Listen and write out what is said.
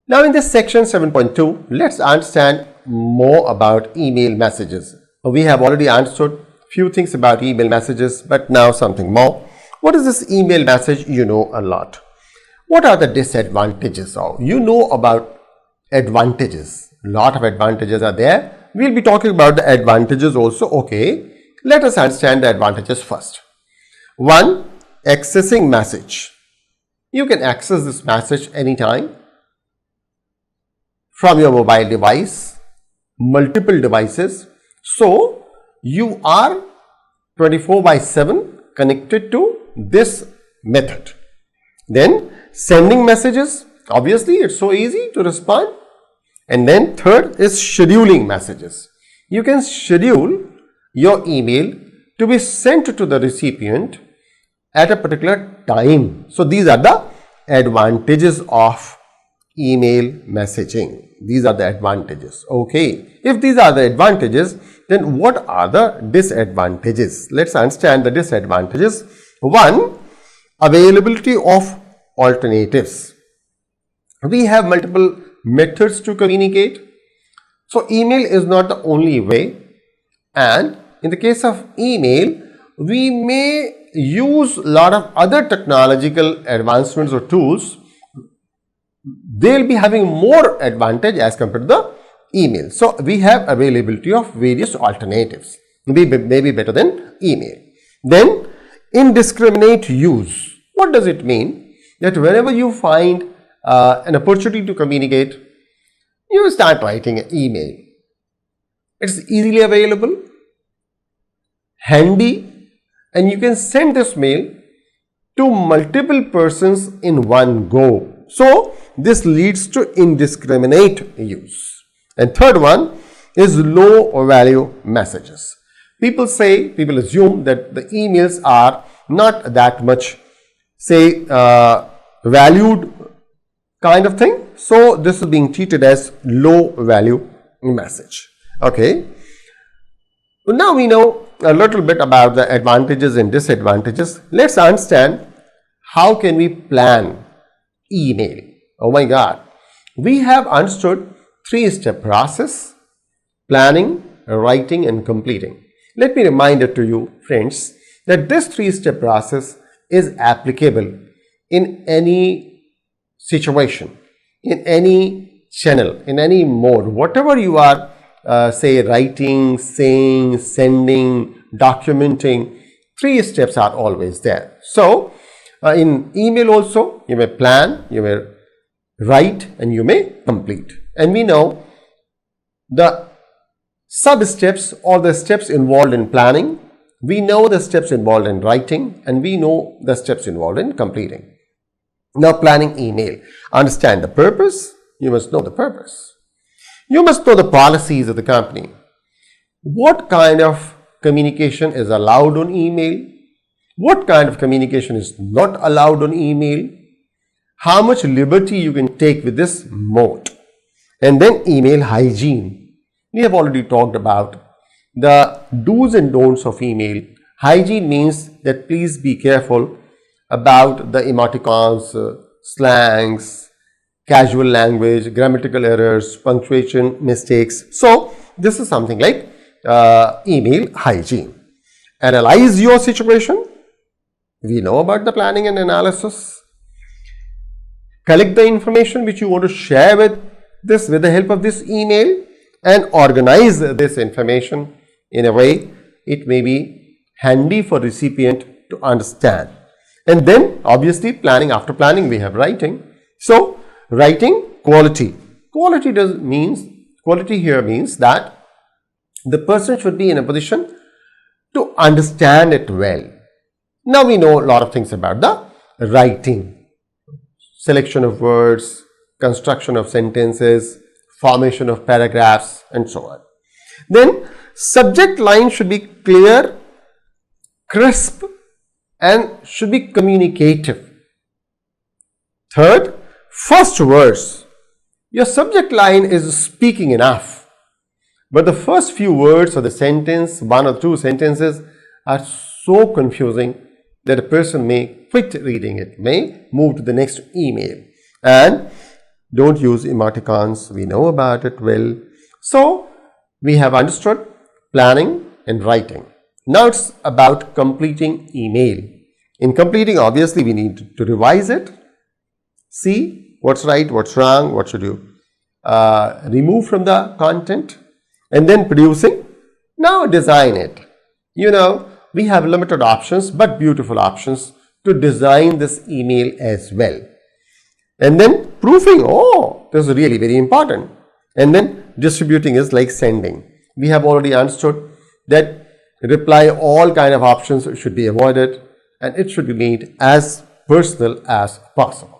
Now in this section 7.2, let's understand more about email messages. We have already understood few things about email messages, but now something more. What is this email message? You know a lot. What are the disadvantages of? You know about advantages. A lot of advantages are there. We'll be talking about the advantages also. Okay, let us understand the advantages first. 1. Accessing message. You can access this message anytime from your mobile device, multiple devices. So you are 24/7 connected to this method. Then sending messages, obviously it's so easy to respond. And then third is scheduling messages. You can schedule your email to be sent to the recipient at a particular time. So these are the advantages of email messaging. These are the advantages. Okay, if these are the advantages, then what are the disadvantages? Let's understand the disadvantages. 1. Availability of alternatives. We have multiple methods to communicate. So email is not the only way, and in the case of email, we may use a lot of other technological advancements or tools. They'll be having more advantage as compared to the email. So we have availability of various alternatives, maybe better than email. Then indiscriminate use. What does it mean? That whenever you find an opportunity to communicate, you start writing an email. It's easily available, handy, and you can send this mail to multiple persons in one go. So this leads to indiscriminate use. And third one is low value messages. People assume that the emails are not that much, say, valued kind of thing. So this is being treated as low value message. Okay. Now we know a little bit about the advantages and disadvantages. Let's understand how can we plan email. Oh my God. We have understood 3-step process: planning, writing and completing. Let me remind it to you, friends, that this 3-step process is applicable in any situation, in any channel, in any mode, whatever you are say writing, saying, sending, documenting. 3 steps are always there. So in email also, you may plan, you may write and you may complete. And we know the sub-steps or the steps involved in planning. We know the steps involved in writing, and we know the steps involved in completing. Now planning email. Understand the purpose. You must know the purpose. You must know the policies of the company. What kind of communication is allowed on email? What kind of communication is not allowed on email? How much liberty you can take with this mode? And then email hygiene. We have already talked about the do's and don'ts of email. Hygiene means that please be careful about the emoticons, slangs, casual language, grammatical errors, punctuation mistakes. So this is something like email hygiene. Analyze your situation. We know about the planning and analysis. Collect the information which you want to share with the help of this email, and organize this information in a way it may be handy for recipient to understand. And then obviously planning, after planning we have writing. So writing quality. Quality here means that the person should be in a position to understand it well. Now we know a lot of things about the writing. Selection of words, construction of sentences, formation of paragraphs and so on. Then subject line should be clear, crisp and should be communicative. Third, first verse. Your subject line is speaking enough, but the first few words of the sentence, 1 or 2 sentences, are so confusing that a person may quit reading it, may move to the next email. And Don't use emoticons. We know about it well. So we have understood planning and writing. Now it's about completing email. In completing, obviously, we need to revise it, see what's right, what's wrong, what should you remove from the content, and then producing. Now design it. We have limited options but beautiful options to design this email as well. And then proofing. Oh, this is really very important. And then distributing is like sending. We have already understood that reply all kind of options should be avoided and it should be made as personal as possible.